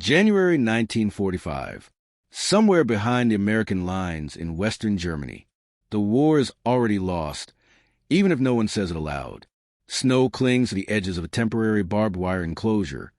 January 1945. Somewhere behind the American lines in western Germany. The war is already lost, even if no one says it aloud. Snow clings to the edges of a temporary barbed wire enclosure,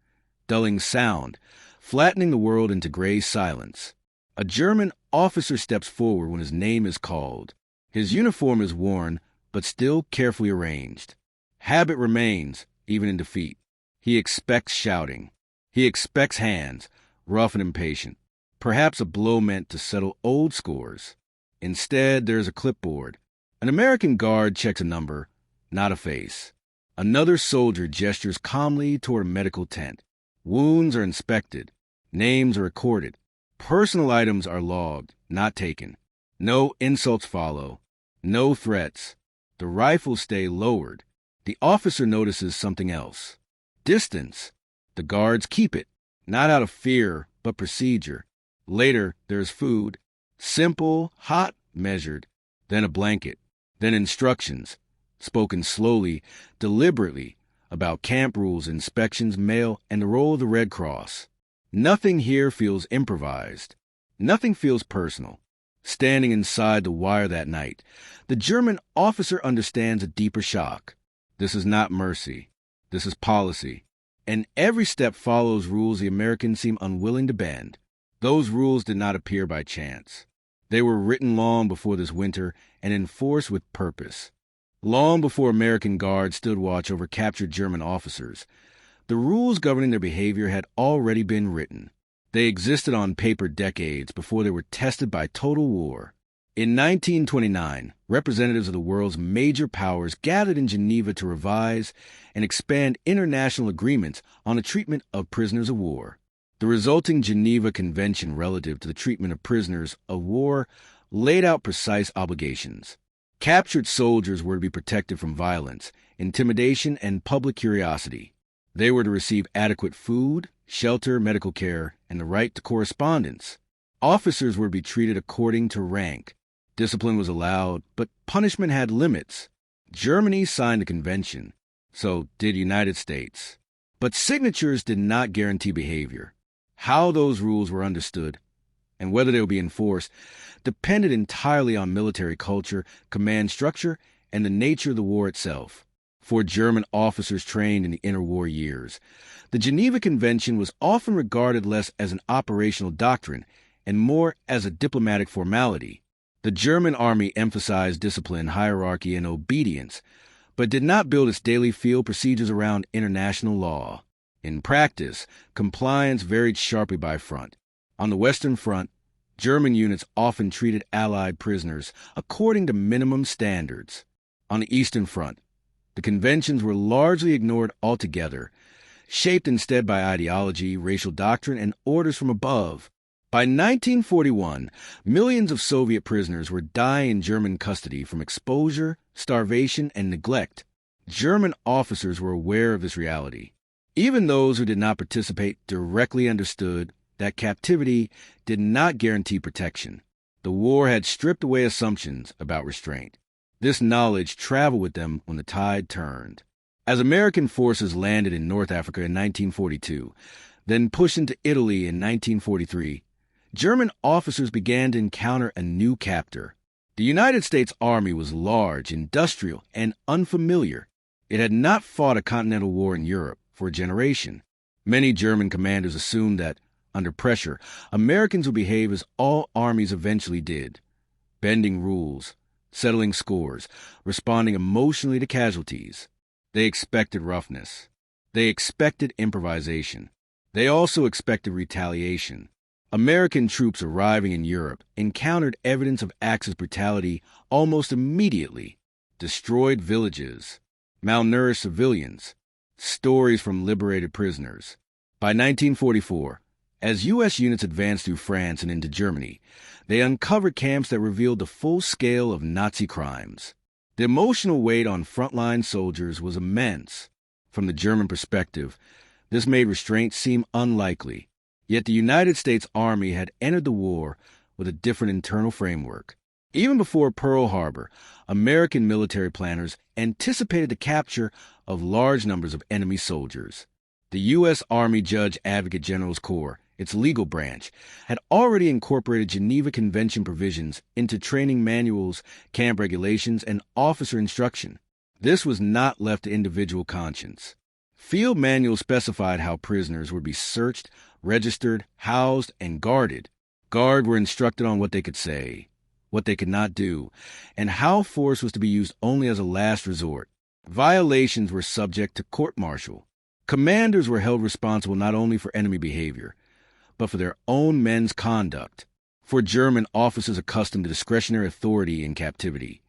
dulling sound, flattening the world into gray silence. A German officer steps forward when his name is called. His uniform is worn, but still carefully arranged. Habit remains, even in defeat. He expects shouting. He expects hands, rough and impatient. Perhaps a blow meant to settle old scores. Instead, there is a clipboard. An American guard checks a number, not a face. Another soldier gestures calmly toward a medical tent. Wounds are inspected. Names are recorded. Personal items are logged, not taken. No insults follow. No threats. The rifles stay lowered. The officer notices something else. Distance. The guards keep it, not out of fear, but procedure. Later, there's food. Simple, hot, measured. Then a blanket. Then instructions, spoken slowly, deliberately, about camp rules, inspections, mail, and the role of the Red Cross. Nothing here feels improvised. Nothing feels personal. Standing inside the wire that night, the German officer understands a deeper shock. This is not mercy. This is policy. And every step follows rules the Americans seem unwilling to bend. Those rules did not appear by chance. They were written long before this winter and enforced with purpose. Long before American guards stood watch over captured German officers, the rules governing their behavior had already been written. They existed on paper decades before they were tested by total war. In 1929, representatives of the world's major powers gathered in Geneva to revise and expand international agreements on the treatment of prisoners of war. The resulting Geneva Convention relative to the treatment of prisoners of war laid out precise obligations. Captured soldiers were to be protected from violence, intimidation, and public curiosity. They were to receive adequate food, shelter, medical care, and the right to correspondence. Officers were to be treated according to rank. Discipline was allowed, but punishment had limits. Germany signed the convention. So did United States. But signatures did not guarantee behavior. How those rules were understood, and whether they would be enforced, depended entirely on military culture, command structure, and the nature of the war itself. For German officers trained in the interwar years, the Geneva Convention was often regarded less as an operational doctrine and more as a diplomatic formality. The German army emphasized discipline, hierarchy, and obedience, but did not build its daily field procedures around international law. In practice, compliance varied sharply by front. On the Western Front, German units often treated Allied prisoners according to minimum standards. On the Eastern Front, the conventions were largely ignored altogether, shaped instead by ideology, racial doctrine, and orders from above. By 1941, millions of Soviet prisoners were dying in German custody from exposure, starvation, and neglect. German officers were aware of this reality. Even those who did not participate directly understood that captivity did not guarantee protection. The war had stripped away assumptions about restraint. This knowledge traveled with them when the tide turned. As American forces landed in North Africa in 1942, then pushed into Italy in 1943, German officers began to encounter a new captor. The United States Army was large, industrial, and unfamiliar. It had not fought a continental war in Europe for a generation. Many German commanders assumed that, under pressure, Americans would behave as all armies eventually did, bending rules, settling scores, responding emotionally to casualties. They expected roughness. They expected improvisation. They also expected retaliation. American troops arriving in Europe encountered evidence of Axis brutality almost immediately. Destroyed villages, malnourished civilians, stories from liberated prisoners. By 1944, as U.S. units advanced through France and into Germany, they uncovered camps that revealed the full scale of Nazi crimes. The emotional weight on frontline soldiers was immense. From the German perspective, this made restraint seem unlikely. Yet the United States Army had entered the war with a different internal framework. Even before Pearl Harbor, American military planners anticipated the capture of large numbers of enemy soldiers. The U.S. Army Judge Advocate General's Corps its legal branch, had already incorporated Geneva Convention provisions into training manuals, camp regulations, and officer instruction. This was not left to individual conscience. Field manuals specified how prisoners would be searched, registered, housed, and guarded. Guards were instructed on what they could say, what they could not do, and how force was to be used only as a last resort. Violations were subject to court-martial. Commanders were held responsible not only for enemy behavior, but for their own men's conduct. For German officers accustomed to discretionary authority in captivity,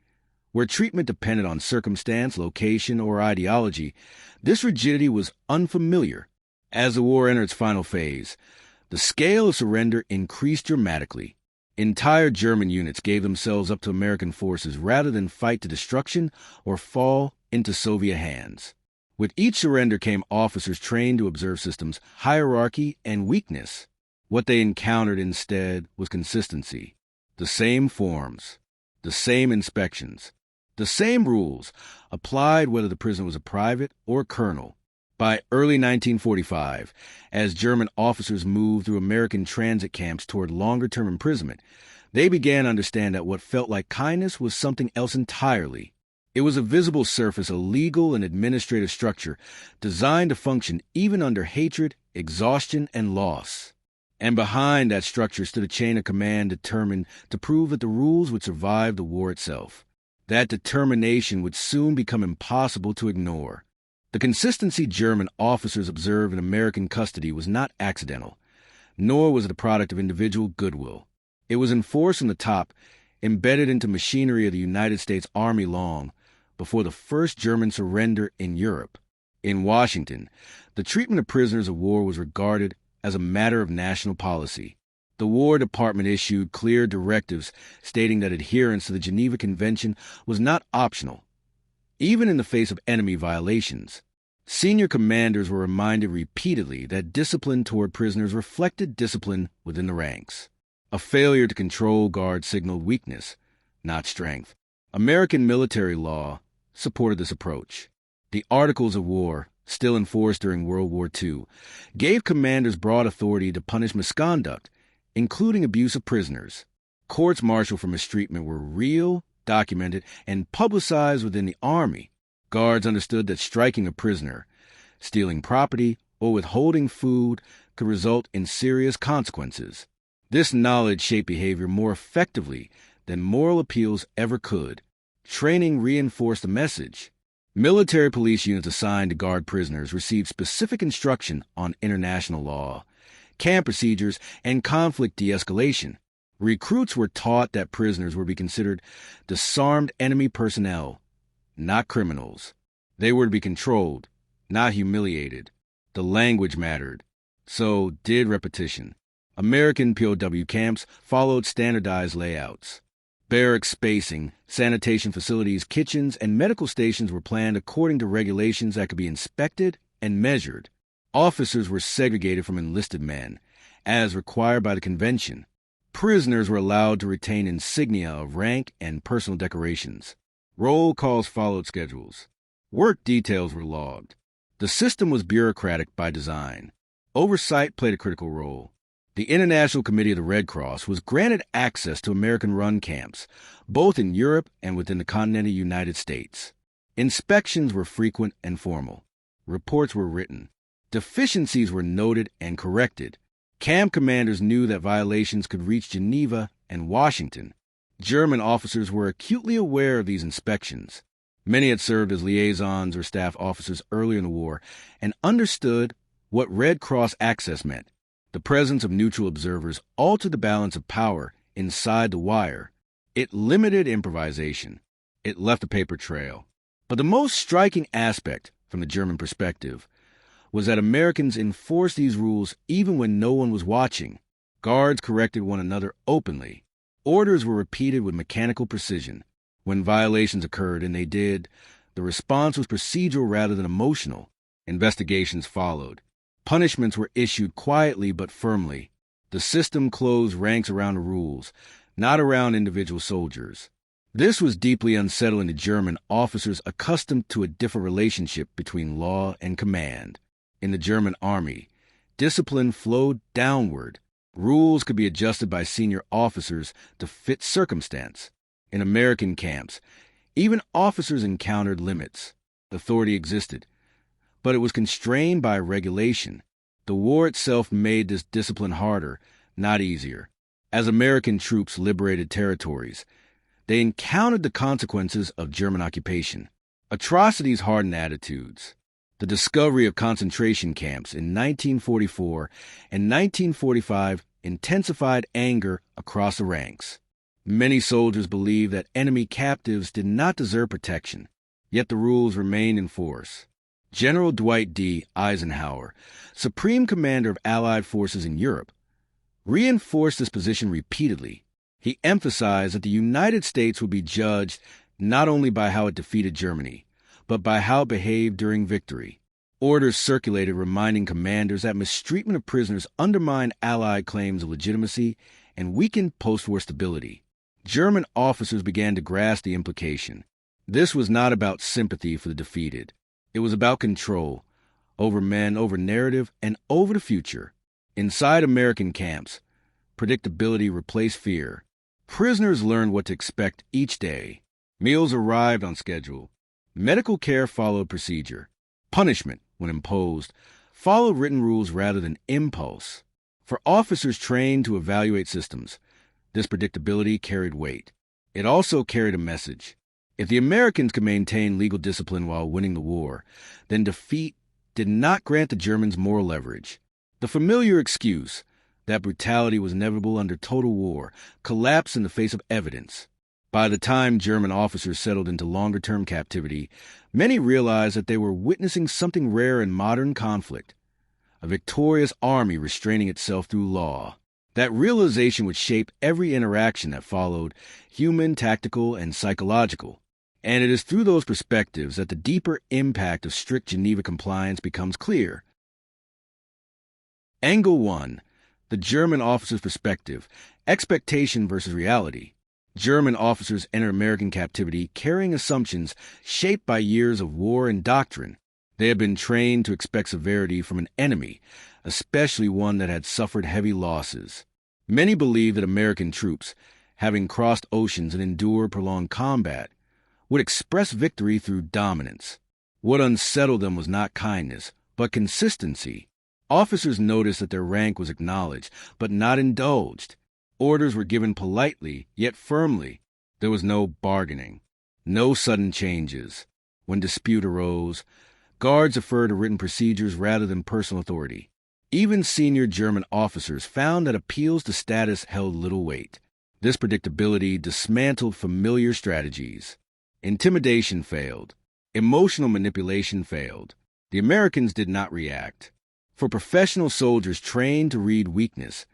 where treatment depended on circumstance, location, or ideology, this rigidity was unfamiliar. As the war entered its final phase, the scale of surrender increased dramatically. Entire German units gave themselves up to American forces rather than fight to destruction or fall into Soviet hands. With each surrender came officers trained to observe systems, hierarchy, and weakness. What they encountered instead was consistency. The same forms, the same inspections, the same rules applied whether the prisoner was a private or colonel. By early 1945, as German officers moved through American transit camps toward longer-term imprisonment, they began to understand that what felt like kindness was something else entirely. It was a visible surface, a legal and administrative structure designed to function even under hatred, exhaustion, and loss. And behind that structure stood a chain of command determined to prove that the rules would survive the war itself. That determination would soon become impossible to ignore. The consistency German officers observed in American custody was not accidental, nor was it a product of individual goodwill. It was enforced from the top, embedded into machinery of the United States Army long before the first German surrender in Europe. In Washington, the treatment of prisoners of war was regarded as a matter of national policy. The War Department issued clear directives stating that adherence to the Geneva Convention was not optional, even in the face of enemy violations. Senior commanders were reminded repeatedly that discipline toward prisoners reflected discipline within the ranks. A failure to control guards signaled weakness, not strength. American military law supported this approach. The Articles of War, still enforced during World War II, gave commanders broad authority to punish misconduct, including abuse of prisoners. Courts-martial for mistreatment were real, documented, and publicized within the Army. Guards understood that striking a prisoner, stealing property, or withholding food could result in serious consequences. This knowledge shaped behavior more effectively than moral appeals ever could. Training reinforced the message. Military police units assigned to guard prisoners received specific instruction on international law, camp procedures, and conflict de-escalation. Recruits were taught that prisoners were to be considered disarmed enemy personnel, not criminals. They were to be controlled, not humiliated. The language mattered. So did repetition. American POW camps followed standardized layouts. Barracks spacing, sanitation facilities, kitchens, and medical stations were planned according to regulations that could be inspected and measured. Officers were segregated from enlisted men, as required by the convention. Prisoners were allowed to retain insignia of rank and personal decorations. Roll calls followed schedules. Work details were logged. The system was bureaucratic by design. Oversight played a critical role. The International Committee of the Red Cross was granted access to American-run camps, both in Europe and within the continental United States. Inspections were frequent and formal. Reports were written. Deficiencies were noted and corrected. Camp commanders knew that violations could reach Geneva and Washington. German officers were acutely aware of these inspections. Many had served as liaisons or staff officers earlier in the war and understood what Red Cross access meant. The presence of neutral observers altered the balance of power inside the wire. It limited improvisation. It left a paper trail. But the most striking aspect, from the German perspective, was that Americans enforced these rules even when no one was watching. Guards corrected one another openly. Orders were repeated with mechanical precision. When violations occurred, and they did, the response was procedural rather than emotional. Investigations followed. Punishments were issued quietly but firmly. The system closed ranks around the rules, not around individual soldiers. This was deeply unsettling to German officers accustomed to a different relationship between law and command. In the German army, discipline flowed downward. Rules could be adjusted by senior officers to fit circumstance. In American camps, even officers encountered limits. Authority existed, but it was constrained by regulation. The war itself made this discipline harder, not easier. As American troops liberated territories, they encountered the consequences of German occupation. Atrocities hardened attitudes. The discovery of concentration camps in 1944 and 1945 intensified anger across the ranks. Many soldiers believed that enemy captives did not deserve protection, yet the rules remained in force. General Dwight D. Eisenhower, Supreme Commander of Allied forces in Europe, reinforced this position repeatedly. He emphasized that the United States would be judged not only by how it defeated Germany, but by how it behaved during victory. Orders circulated reminding commanders that mistreatment of prisoners undermined Allied claims of legitimacy and weakened post-war stability. German officers began to grasp the implication. This was not about sympathy for the defeated. It was about control over men, over narrative, and over the future. Inside American camps, predictability replaced fear. Prisoners learned what to expect each day. Meals arrived on schedule. Medical care followed procedure. Punishment, when imposed, followed written rules rather than impulse. For officers trained to evaluate systems, this predictability carried weight. It also carried a message. If the Americans could maintain legal discipline while winning the war, then defeat did not grant the Germans more leverage. The familiar excuse that brutality was inevitable under total war collapsed in the face of evidence. By the time German officers settled into longer-term captivity, many realized that they were witnessing something rare in modern conflict, a victorious army restraining itself through law. That realization would shape every interaction that followed, human, tactical, and psychological. And it is through those perspectives that the deeper impact of strict Geneva compliance becomes clear. Angle 1. The German officer's perspective, expectation versus reality. German officers entered American captivity carrying assumptions shaped by years of war and doctrine. They had been trained to expect severity from an enemy, especially one that had suffered heavy losses. Many believed that American troops, having crossed oceans and endured prolonged combat, would express victory through dominance. What unsettled them was not kindness, but consistency. Officers noticed that their rank was acknowledged, but not indulged. Orders were given politely, yet firmly. There was no bargaining, no sudden changes. When dispute arose, guards deferred to written procedures rather than personal authority. Even senior German officers found that appeals to status held little weight. This predictability dismantled familiar strategies. Intimidation failed. Emotional manipulation failed. The Americans did not react. For professional soldiers trained to read weakness,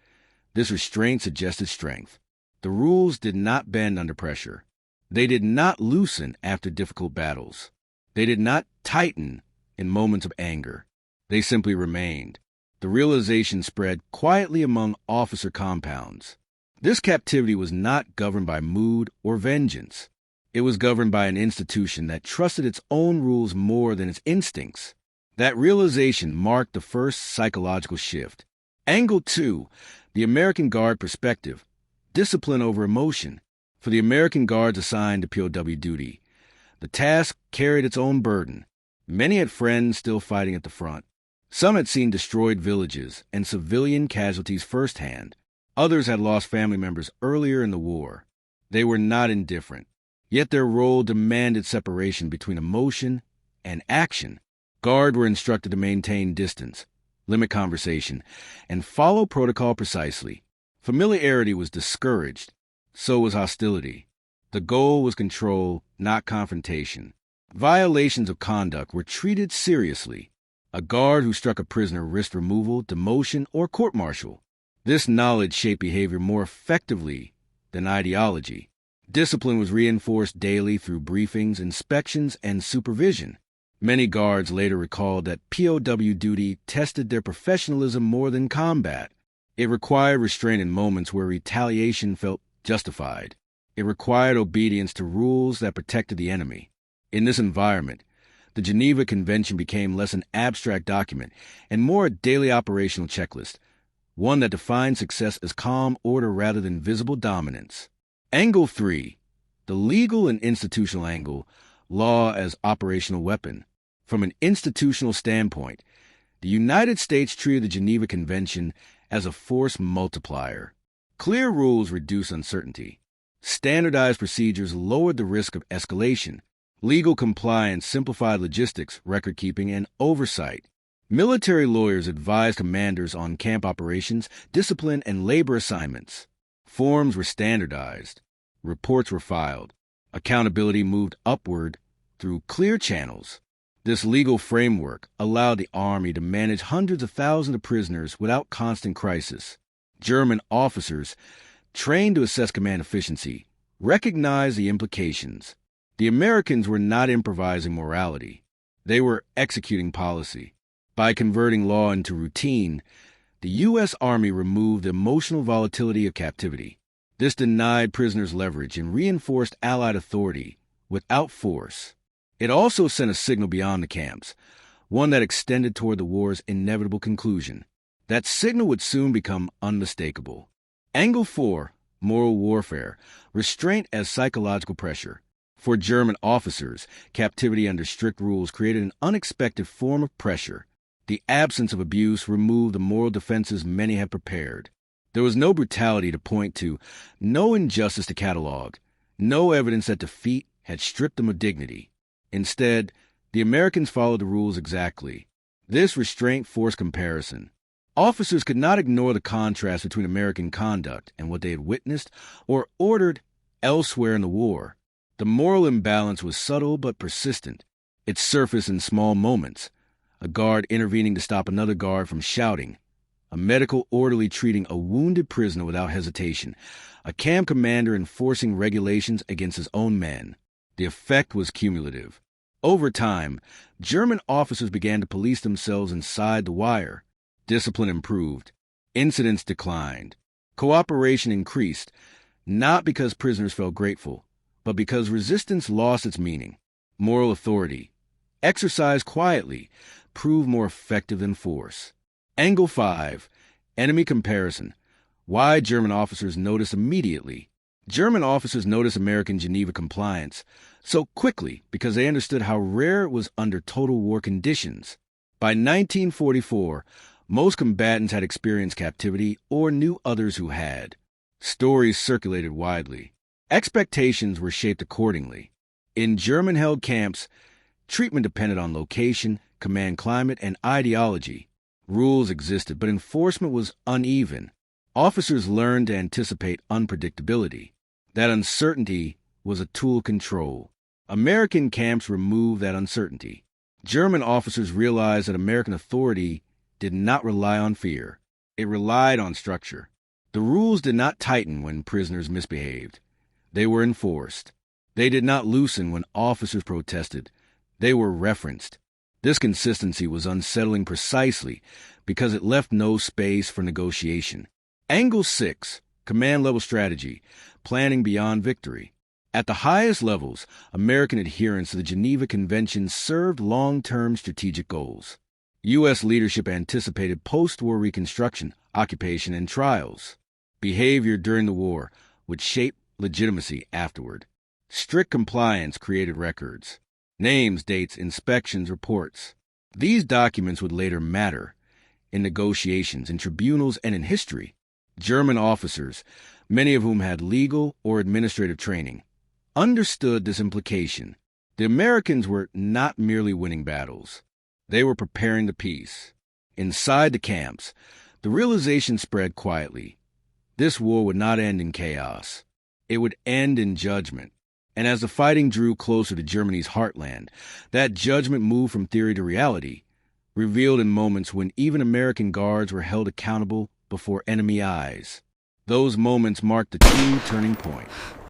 this restraint suggested strength. The rules did not bend under pressure. They did not loosen after difficult battles. They did not tighten in moments of anger. They simply remained. The realization spread quietly among officer compounds. This captivity was not governed by mood or vengeance. It was governed by an institution that trusted its own rules more than its instincts. That realization marked the first psychological shift. Angle 2, the American Guard perspective, discipline over emotion. For the American Guards assigned to POW duty, the task carried its own burden. Many had friends still fighting at the front. Some had seen destroyed villages and civilian casualties firsthand. Others had lost family members earlier in the war. They were not indifferent, yet their role demanded separation between emotion and action. Guard were instructed to maintain distance, limit conversation, and follow protocol precisely. Familiarity was discouraged. So was hostility. The goal was control, not confrontation. Violations of conduct were treated seriously. A guard who struck a prisoner risked removal, demotion, or court-martial. This knowledge shaped behavior more effectively than ideology. Discipline was reinforced daily through briefings, inspections, and supervision. Many guards later recalled that POW duty tested their professionalism more than combat. It required restraint in moments where retaliation felt justified. It required obedience to rules that protected the enemy. In this environment, The Geneva Convention became less an abstract document and more a daily operational checklist, one that defined success as calm order rather than visible dominance. Angle 3. The legal and institutional angle, law as operational weapon. From an institutional standpoint, the United States treated the Geneva Convention as a force multiplier. Clear rules reduce uncertainty. Standardized procedures lowered the risk of escalation. Legal compliance simplified logistics, record-keeping, and oversight. Military lawyers advised commanders on camp operations, discipline, and labor assignments. Forms were standardized. Reports were filed. Accountability moved upward through clear channels. This legal framework allowed the Army to manage hundreds of thousands of prisoners without constant crisis. German officers, trained to assess command efficiency, recognized the implications. The Americans were not improvising morality. They were executing policy. By converting law into routine, the U.S. Army removed the emotional volatility of captivity. This denied prisoners leverage and reinforced Allied authority without force. It also sent a signal beyond the camps, one that extended toward the war's inevitable conclusion. That signal would soon become unmistakable. Angle 4, moral warfare, restraint as psychological pressure. For German officers, captivity under strict rules created an unexpected form of pressure. The absence of abuse removed the moral defenses many had prepared. There was no brutality to point to, no injustice to catalog, no evidence that defeat had stripped them of dignity. Instead, the Americans followed the rules exactly. This restraint forced comparison. Officers could not ignore the contrast between American conduct and what they had witnessed or ordered elsewhere in the war. The moral imbalance was subtle but persistent. It surfaced in small moments. A guard intervening to stop another guard from shouting. A medical orderly treating a wounded prisoner without hesitation. A camp commander enforcing regulations against his own men. The effect was cumulative. Over time, German officers began to police themselves inside the wire. Discipline improved. Incidents declined. Cooperation increased, not because prisoners felt grateful, but because resistance lost its meaning. Moral authority, exercised quietly, proved more effective than force. Angle 5. Enemy comparison. Why German officers noticed immediately. German officers noticed American Geneva compliance so quickly because they understood how rare it was under total war conditions. By 1944, most combatants had experienced captivity or knew others who had. Stories circulated widely. Expectations were shaped accordingly. In German-held camps, treatment depended on location, command climate, and ideology. Rules existed, but enforcement was uneven. Officers learned to anticipate unpredictability. That uncertainty was a tool of control. American camps removed that uncertainty. German officers realized that American authority did not rely on fear. It relied on structure. The rules did not tighten when prisoners misbehaved. They were enforced. They did not loosen when officers protested. They were referenced. This consistency was unsettling precisely because it left no space for negotiation. Angle 6, command-level strategy, planning beyond victory. At the highest levels, American adherence to the Geneva Convention served long-term strategic goals. U.S. leadership anticipated post-war reconstruction, occupation, and trials. Behavior during the war would shape legitimacy afterward. Strict compliance created records. Names, dates, inspections, reports. These documents would later matter in negotiations, in tribunals, and in history. German officers, many of whom had legal or administrative training, understood this implication. The Americans were not merely winning battles. They were preparing the peace. Inside the camps, the realization spread quietly. This war would not end in chaos. It would end in judgment. And as the fighting drew closer to Germany's heartland, that judgment moved from theory to reality, revealed in moments when even American guards were held accountable before enemy eyes. Those moments marked the true turning point.